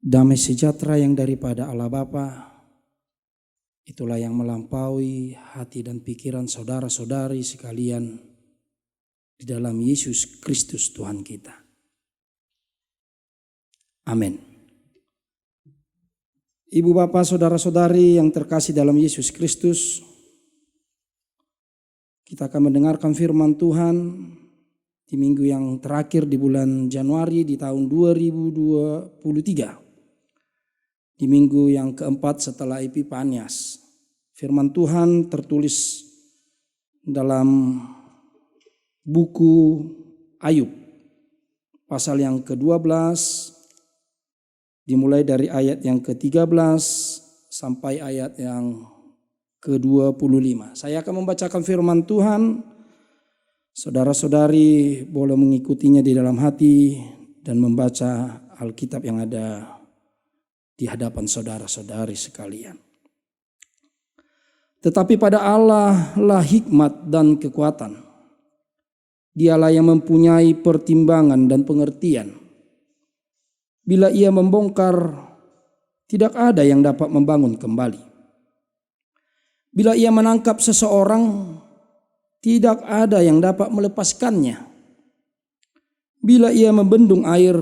Damai sejahtera yang daripada Allah Bapa, itulah yang melampaui hati dan pikiran saudara-saudari sekalian di dalam Yesus Kristus Tuhan kita. Amin. Ibu bapak saudara-saudari yang terkasih dalam Yesus Kristus, kita akan mendengarkan firman Tuhan di minggu yang terakhir di bulan Januari di tahun 2023. Di minggu yang keempat setelah Epifanias. Firman Tuhan tertulis dalam buku Ayub pasal yang ke-12 dimulai dari ayat yang ke-13 sampai ayat yang ke-25. Saya akan membacakan firman Tuhan. Saudara-saudari boleh mengikutinya di dalam hati dan membaca Alkitab yang ada di hadapan saudara-saudari sekalian. Tetapi pada Allah lah hikmat dan kekuatan. Dialah yang mempunyai pertimbangan dan pengertian. Bila ia membongkar, tidak ada yang dapat membangun kembali. Bila ia menangkap seseorang, tidak ada yang dapat melepaskannya. Bila ia membendung air,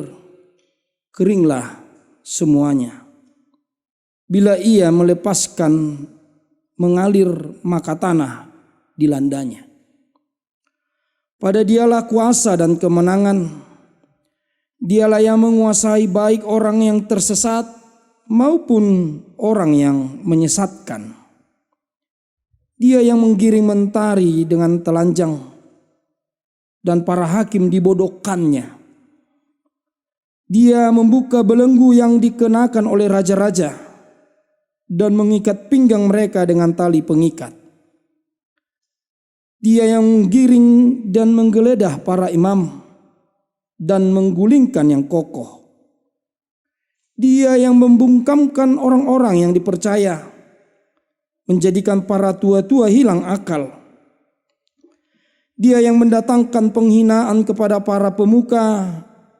keringlah semuanya. Bila ia melepaskan mengalir, maka tanah dilandanya. Pada dialah kuasa dan kemenangan. Dialah yang menguasai baik orang yang tersesat maupun orang yang menyesatkan. Dia yang menggiring mentari dengan telanjang dan para hakim dibodohkannya. Dia membuka belenggu yang dikenakan oleh raja-raja dan mengikat pinggang mereka dengan tali pengikat. Dia yang menggiring dan menggeledah para imam dan menggulingkan yang kokoh. Dia yang membungkamkan orang-orang yang dipercaya, menjadikan para tua-tua hilang akal. Dia yang mendatangkan penghinaan kepada para pemuka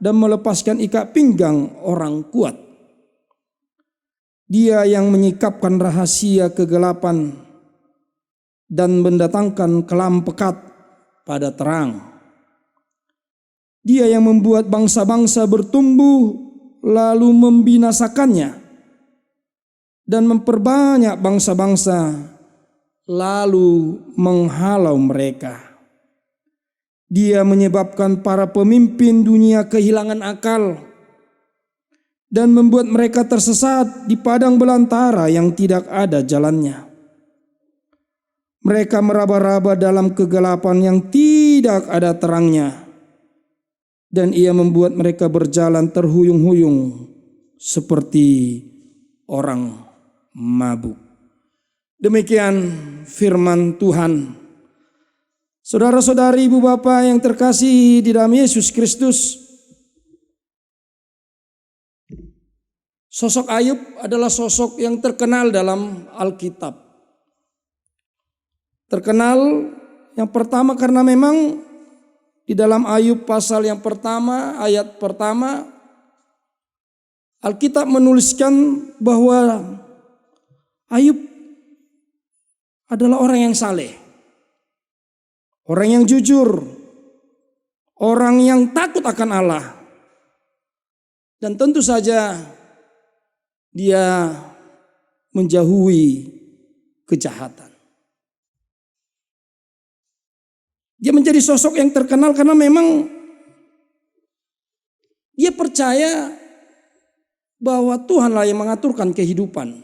dan melepaskan ikat pinggang orang kuat. Dia yang menyikapkan rahasia kegelapan dan mendatangkan kelam pekat pada terang. Dia yang membuat bangsa-bangsa bertumbuh lalu membinasakannya dan memperbanyak bangsa-bangsa lalu menghalau mereka. Dia menyebabkan para pemimpin dunia kehilangan akal dan membuat mereka tersesat di padang belantara yang tidak ada jalannya. Mereka meraba-raba dalam kegelapan yang tidak ada terangnya. Dan ia membuat mereka berjalan terhuyung-huyung seperti orang mabuk. Demikian firman Tuhan. Saudara-saudari, ibu bapak yang terkasih di dalam Yesus Kristus, sosok Ayub adalah sosok yang terkenal dalam Alkitab. Terkenal yang pertama karena memang di dalam Ayub pasal yang pertama, ayat pertama, Alkitab menuliskan bahwa Ayub adalah orang yang saleh, orang yang jujur, orang yang takut akan Allah. Dan tentu saja dia menjauhi kejahatan. Dia menjadi sosok yang terkenal karena memang dia percaya bahwa Tuhanlah yang mengaturkan kehidupan.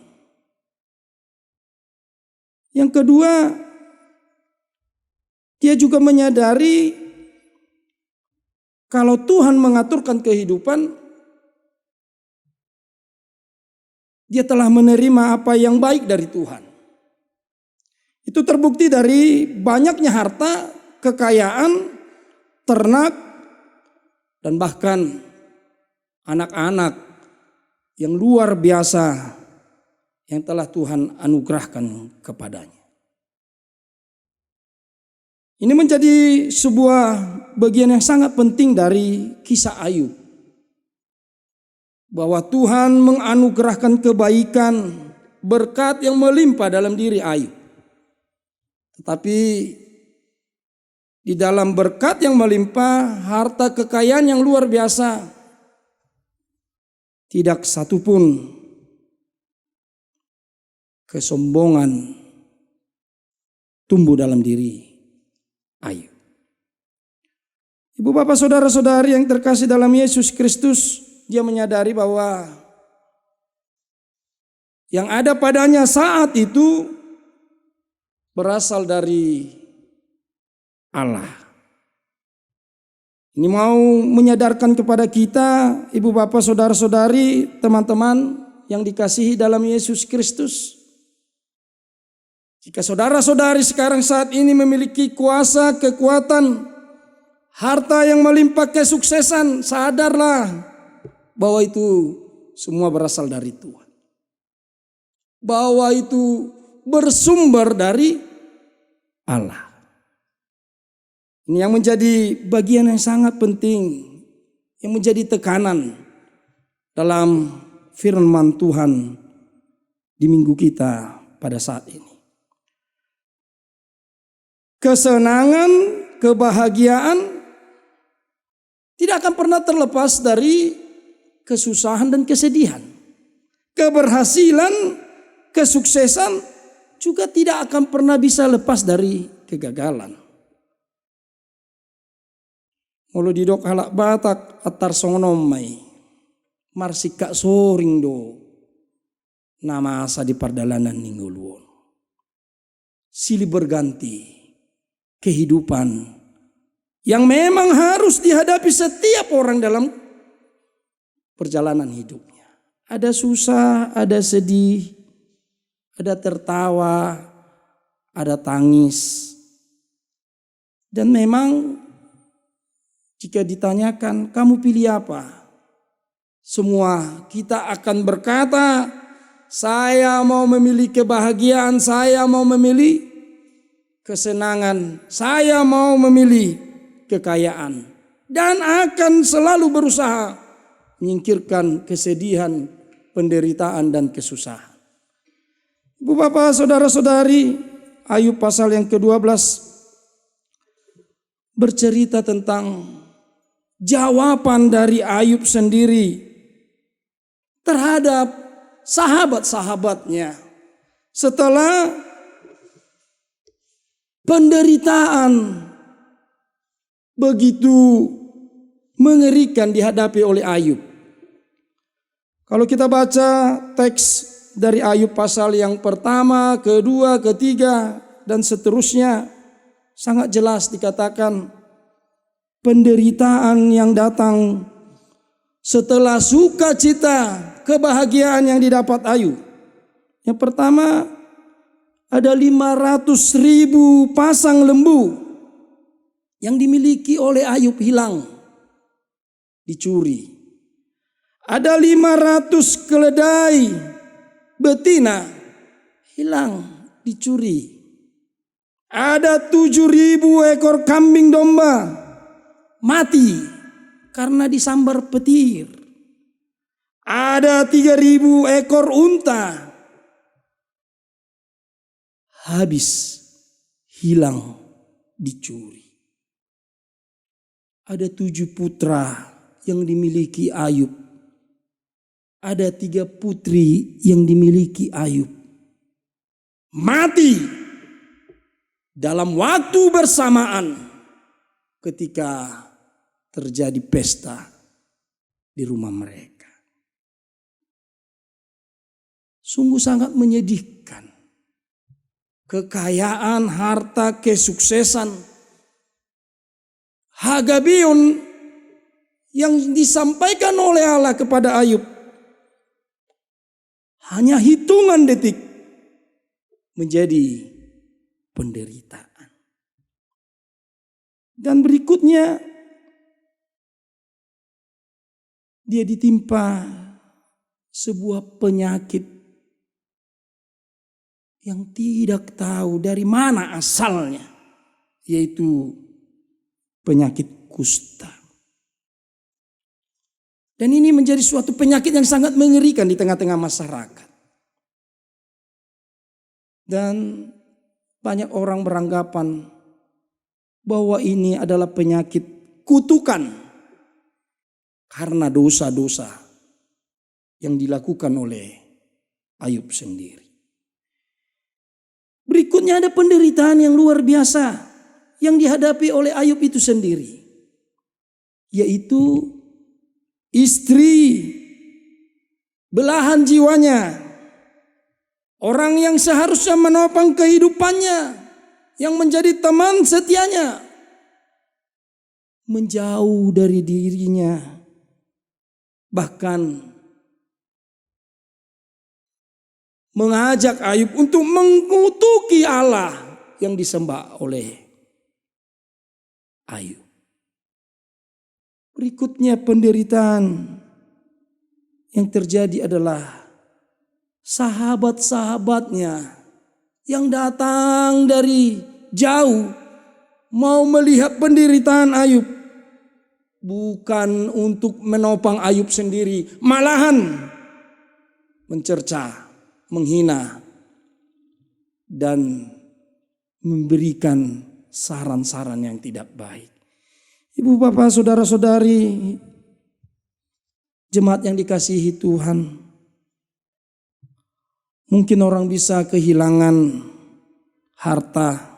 Yang kedua, dia juga menyadari kalau Tuhan mengaturkan kehidupan, dia telah menerima apa yang baik dari Tuhan. Itu terbukti dari banyaknya harta, kekayaan, ternak, dan bahkan anak-anak yang luar biasa yang telah Tuhan anugerahkan kepadanya. Ini menjadi sebuah bagian yang sangat penting dari kisah Ayub. bahwa Tuhan menganugerahkan kebaikan, berkat yang melimpah dalam diri Ayub. Tetapi di dalam berkat yang melimpah, harta kekayaan yang luar biasa, tidak satupun kesombongan tumbuh dalam diri Ayub. Ibu bapak saudara-saudari yang terkasih dalam Yesus Kristus, dia menyadari bahwa yang ada padanya saat itu berasal dari Allah. Ini mau menyadarkan kepada kita, ibu bapak saudara-saudari, teman-teman yang dikasihi dalam Yesus Kristus. Jika saudara-saudari sekarang saat ini memiliki kuasa, kekuatan, harta yang melimpah, kesuksesan, sadarlah bahwa itu semua berasal dari Tuhan. Bahwa itu bersumber dari Allah. Ini yang menjadi bagian yang sangat penting, yang menjadi tekanan dalam firman Tuhan di minggu kita pada saat ini. Kesenangan, kebahagiaan tidak akan pernah terlepas dari kesusahan dan kesedihan. Keberhasilan, kesuksesan juga tidak akan pernah bisa lepas dari kegagalan. Mulu didok halak Batak atar songonomai marsika soring do nama asa di pardalanan ningguluon. Silih berganti kehidupan yang memang harus dihadapi setiap orang dalam perjalanan hidupnya. Ada susah, ada sedih, ada tertawa, ada tangis. Dan memang jika ditanyakan, kamu pilih apa? Semua kita akan berkata, saya mau memilih kebahagiaan, saya mau memilih kesenangan, saya mau memilih kekayaan. Dan akan selalu berusaha menyingkirkan kesedihan, penderitaan, dan kesusahan. Ibu bapak, saudara-saudari, Ayub pasal yang ke-12 bercerita tentang jawaban dari Ayub sendiri terhadap sahabat-sahabatnya setelah penderitaan begitu mengerikan dihadapi oleh Ayub. Kalau kita baca teks dari Ayub pasal yang pertama, kedua, ketiga, dan seterusnya, sangat jelas dikatakan penderitaan yang datang setelah sukacita, kebahagiaan yang didapat Ayub. Yang pertama, ada 500.000 pasang lembu yang dimiliki oleh Ayub hilang, dicuri. Ada 500 keledai betina hilang, dicuri. Ada 7.000 ekor kambing domba mati karena disambar petir. Ada 3.000 ekor unta habis, hilang, dicuri. Ada 7 putra yang dimiliki Ayub. Ada 3 putri yang dimiliki Ayub. Mati dalam waktu bersamaan ketika terjadi pesta di rumah mereka. Sungguh sangat menyedihkan. Kekayaan, harta, kesuksesan, Hagabion yang disampaikan oleh Allah kepada Ayub hanya hitungan detik menjadi penderitaan. Dan berikutnya dia ditimpa sebuah penyakit yang tidak tahu dari mana asalnya, yaitu penyakit kusta. Dan ini menjadi suatu penyakit yang sangat mengerikan di tengah-tengah masyarakat. Dan banyak orang beranggapan bahwa ini adalah penyakit kutukan karena dosa-dosa yang dilakukan oleh Ayub sendiri. Berikutnya ada penderitaan yang luar biasa yang dihadapi oleh Ayub itu sendiri, yaitu istri belahan jiwanya, orang yang seharusnya menopang kehidupannya, yang menjadi teman setianya, menjauh dari dirinya, bahkan mengajak Ayub untuk mengutuki Allah yang disembah oleh Ayub. Berikutnya penderitaan yang terjadi adalah sahabat-sahabatnya yang datang dari jauh mau melihat penderitaan Ayub. Bukan untuk menopang Ayub sendiri, malahan mencerca, menghina, dan memberikan saran-saran yang tidak baik. Ibu, bapak, saudara-saudari, jemaat yang dikasihi Tuhan, mungkin orang bisa kehilangan harta,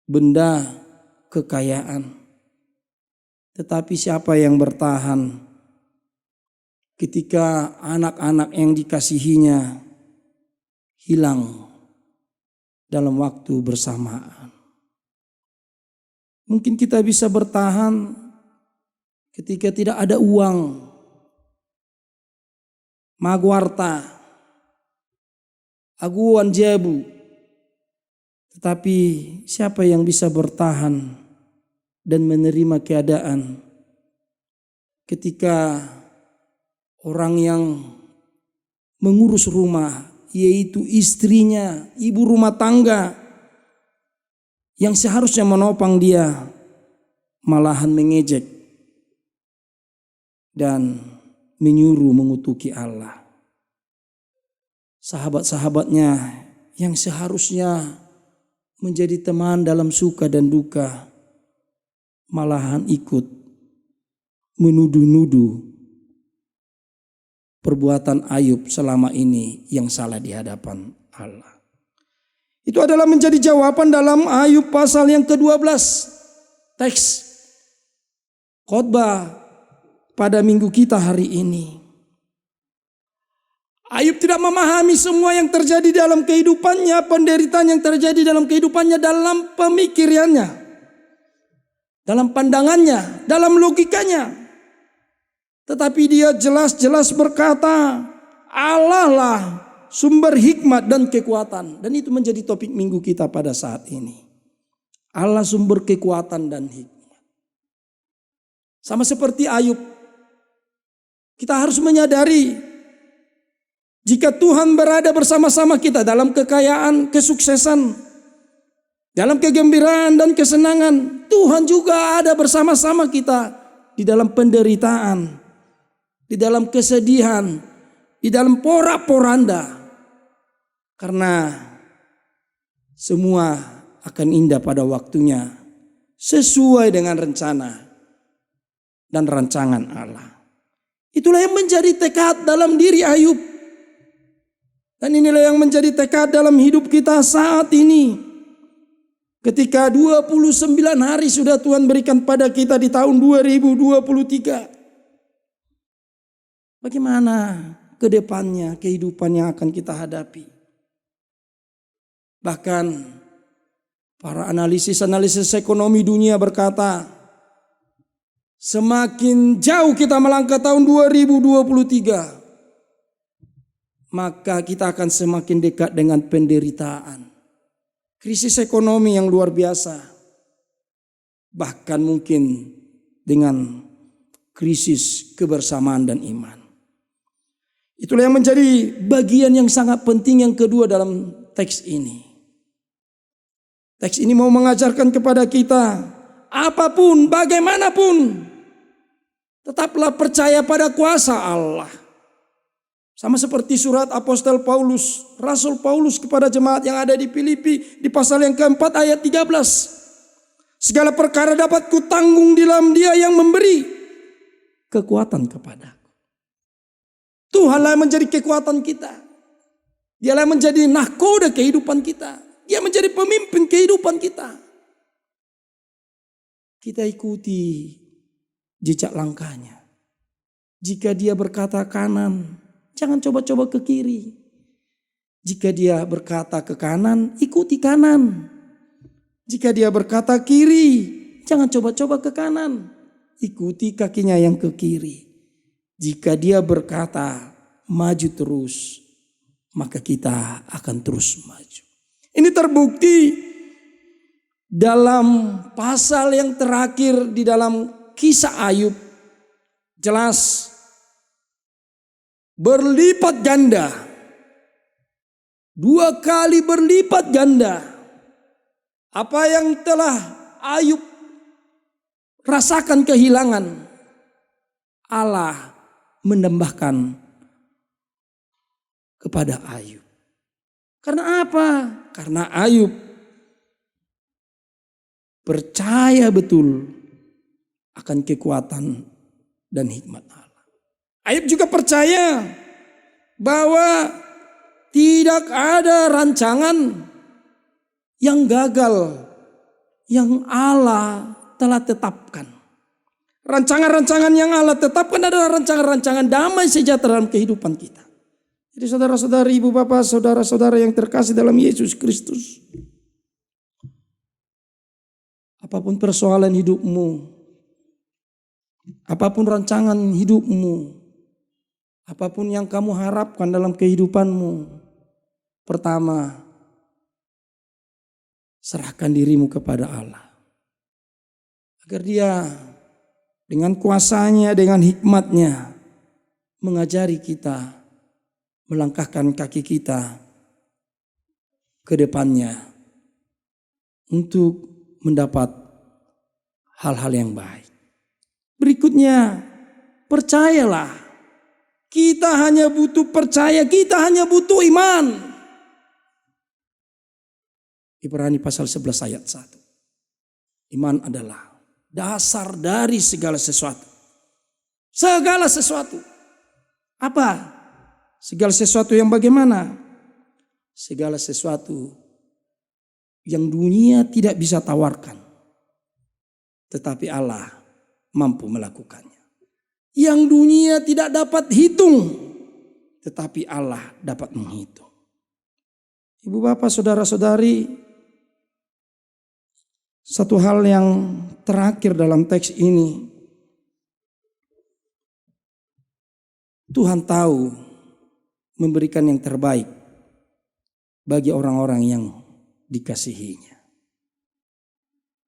benda, kekayaan. Tetapi siapa yang bertahan ketika anak-anak yang dikasihinya hilang dalam waktu bersamaan? Mungkin kita bisa bertahan ketika tidak ada uang, magwarta, aguan jebu. Tetapi siapa yang bisa bertahan dan menerima keadaan ketika orang yang mengurus rumah, yaitu istrinya, ibu rumah tangga, yang seharusnya menopang dia, malahan mengejek dan menyuruh mengutuki Allah. Sahabat-sahabatnya yang seharusnya menjadi teman dalam suka dan duka, malahan ikut menuduh-nuduh perbuatan Ayub selama ini yang salah di hadapan Allah. Itu adalah menjadi jawaban dalam Ayub pasal yang ke-12. Teks khotbah pada minggu kita hari ini. Ayub tidak memahami semua yang terjadi dalam kehidupannya, penderitaan yang terjadi dalam kehidupannya, dalam pemikirannya, dalam pandangannya, dalam logikanya. Tetapi dia jelas-jelas berkata, Allah lah sumber hikmat dan kekuatan. Dan itu menjadi topik minggu kita pada saat ini. Allah sumber kekuatan dan hikmat. Sama seperti Ayub, kita harus menyadari jika Tuhan berada bersama-sama kita dalam kekayaan, kesuksesan, dalam kegembiraan dan kesenangan, Tuhan juga ada bersama-sama kita di dalam penderitaan, di dalam kesedihan, di dalam porak-poranda. Karena semua akan indah pada waktunya sesuai dengan rencana dan rancangan Allah. Itulah yang menjadi tekad dalam diri Ayub. Dan inilah yang menjadi tekad dalam hidup kita saat ini. Ketika 29 hari sudah Tuhan berikan pada kita di tahun 2023. Bagaimana ke depannya kehidupan yang akan kita hadapi? Bahkan para analisis ekonomi dunia berkata, semakin jauh kita melangkah tahun 2023, maka kita akan semakin dekat dengan penderitaan, krisis ekonomi yang luar biasa, bahkan mungkin dengan krisis kebersamaan dan iman. Itulah yang menjadi bagian yang sangat penting yang kedua dalam teks ini. Teks ini mau mengajarkan kepada kita, apapun, bagaimanapun Tetaplah percaya pada kuasa Allah. Sama seperti surat Apostol Paulus, Rasul Paulus kepada jemaat yang ada di Filipi di pasal yang keempat ayat 13. Segala perkara dapat kutanggung di dalam Dia yang memberi kekuatan kepadaku. Tuhanlah menjadi kekuatan kita. Dialah menjadi nahkoda kehidupan kita. Dia menjadi pemimpin kehidupan kita. Kita ikuti jejak langkahnya. Jika Dia berkata kanan, jangan coba-coba ke kiri. Jika Dia berkata ke kanan, ikuti kanan. Jika Dia berkata kiri, jangan coba-coba ke kanan. Ikuti kakinya yang ke kiri. Jika Dia berkata maju terus, maka kita akan terus maju. Ini terbukti dalam pasal yang terakhir di dalam kisah Ayub. Jelas berlipat ganda. 2 kali berlipat ganda. Apa yang telah Ayub rasakan kehilangan, Allah menambahkan kepada Ayub. Karena apa? Karena Ayub percaya betul akan kekuatan dan hikmat Allah. Ayub juga percaya bahwa tidak ada rancangan yang gagal yang Allah telah tetapkan. Rancangan-rancangan yang Allah tetapkan adalah rancangan-rancangan damai sejahtera dalam kehidupan kita. Jadi saudara-saudari, ibu bapak, saudara-saudara yang terkasih dalam Yesus Kristus. Apapun persoalan hidupmu, apapun rancangan hidupmu, apapun yang kamu harapkan dalam kehidupanmu, pertama, serahkan dirimu kepada Allah. Agar Dia dengan kuasanya, dengan hikmatnya mengajari kita, melangkahkan kaki kita ke depannya untuk mendapat hal-hal yang baik. Berikutnya, percayalah. Kita hanya butuh percaya, kita hanya butuh iman. Ibrani pasal 11 ayat 1. Iman adalah dasar dari segala sesuatu. Segala sesuatu. Apa? Segala sesuatu yang bagaimana? Segala sesuatu yang dunia tidak bisa tawarkan. Tetapi Allah mampu melakukannya. Yang dunia tidak dapat hitung. Tetapi Allah dapat menghitung. Ibu bapak, saudara-saudari, satu hal yang terakhir dalam teks ini. Tuhan tahu memberikan yang terbaik bagi orang-orang yang dikasihinya.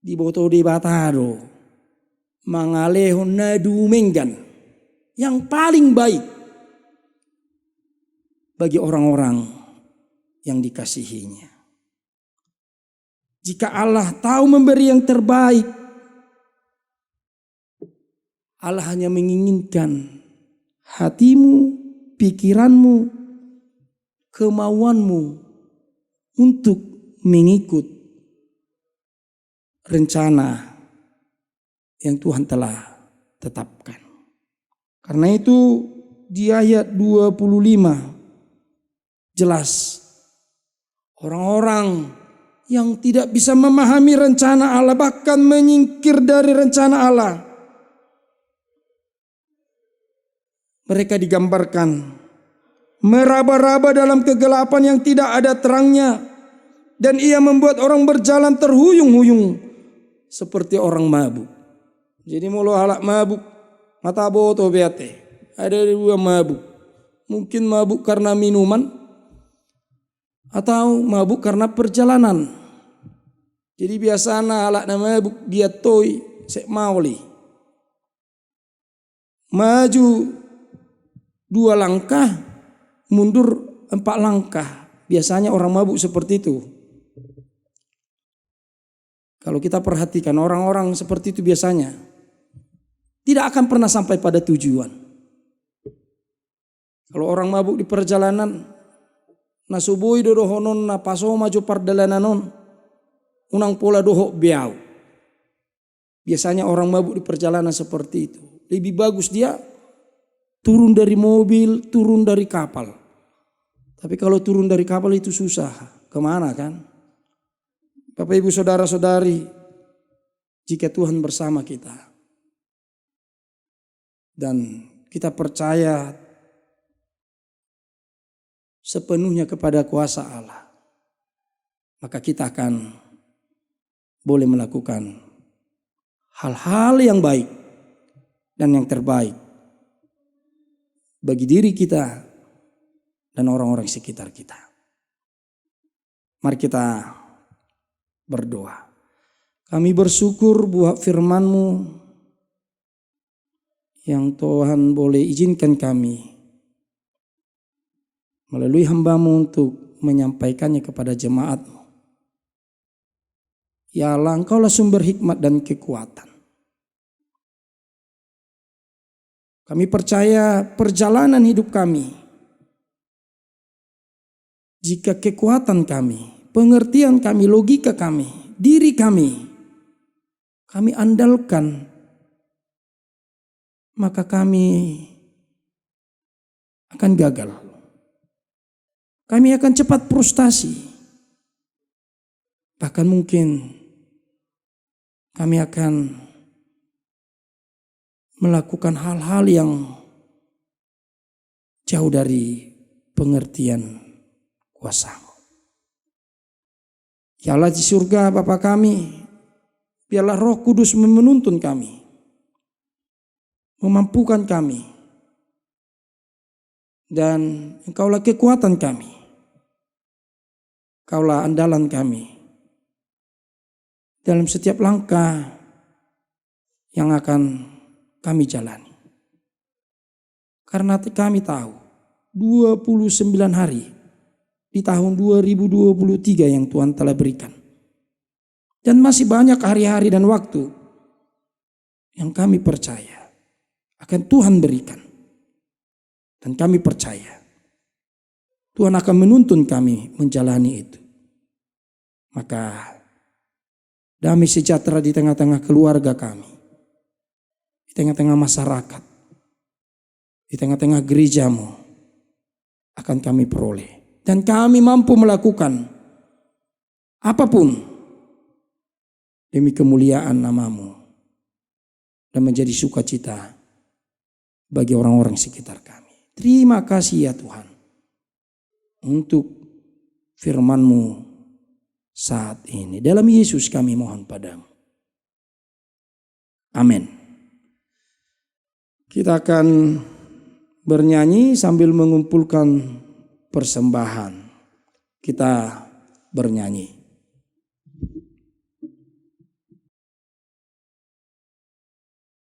Di boto di batado mangalehon nadu menggan, yang paling baik bagi orang-orang yang dikasihinya. Jika Allah tahu memberi yang terbaik, Allah hanya menginginkan hatimu, pikiranmu, kemauanmu untuk mengikut rencana yang Tuhan telah tetapkan. Karena itu di ayat 25 jelas orang-orang yang tidak bisa memahami rencana Allah, bahkan menyingkir dari rencana Allah, mereka digambarkan meraba-raba dalam kegelapan yang tidak ada terangnya, dan ia membuat orang berjalan terhuyung-huyung seperti orang mabuk. Jadi mulu halak mabuk, mata boto beate. Ada 2 mabuk. Mungkin mabuk karena minuman atau mabuk karena perjalanan. Jadi biasanya halak na mabuk dia toy sek mauli. Maju 2 langkah, mundur 4 langkah. Biasanya orang mabuk seperti itu. Kalau kita perhatikan orang-orang seperti itu biasanya tidak akan pernah sampai pada tujuan. Kalau orang mabuk di perjalanan, nasubui dodo honon na paso maju pardalananon, unang pola doho biau. Biasanya orang mabuk di perjalanan seperti itu. Lebih bagus dia turun dari mobil, turun dari kapal. Tapi kalau turun dari kapal itu susah. Kemana kan? Bapak ibu saudara-saudari, jika Tuhan bersama kita dan kita percaya sepenuhnya kepada kuasa Allah, maka kita akan boleh melakukan hal-hal yang baik dan yang terbaik bagi diri kita dan orang-orang sekitar kita. Mari kita berdoa. Kami bersyukur buat firman-Mu yang Tuhan boleh izinkan kami melalui hamba-Mu untuk menyampaikannya kepada jemaat-Mu. Ya Allah, Engkaulah sumber hikmat dan kekuatan. Kami percaya perjalanan hidup kami, jika kekuatan kami, pengertian kami, logika kami, diri kami andalkan, maka kami akan gagal. Kami akan cepat frustasi. Bahkan mungkin kami akan melakukan hal-hal yang jauh dari pengertian kuasa-Mu. Ya Allah di surga Bapa kami, biarlah Roh Kudus menuntun kami, memampukan kami, dan Engkaulah kekuatan kami, Engkaulah andalan kami dalam setiap langkah yang akan kami jalani. Karena kami tahu 29 hari di tahun 2023 yang Tuhan telah berikan. Dan masih banyak hari-hari dan waktu yang kami percaya akan Tuhan berikan. Dan kami percaya Tuhan akan menuntun kami menjalani itu. Maka damai sejahtera di tengah-tengah keluarga kami, di tengah-tengah masyarakat, di tengah-tengah gereja-Mu akan kami peroleh. Dan kami mampu melakukan apapun demi kemuliaan nama-Mu dan menjadi sukacita bagi orang-orang sekitar kami. Terima kasih ya Tuhan untuk firman-Mu saat ini. Dalam Yesus kami mohon padamu. Amin. Kita akan bernyanyi sambil mengumpulkan persembahan. Kita bernyanyi.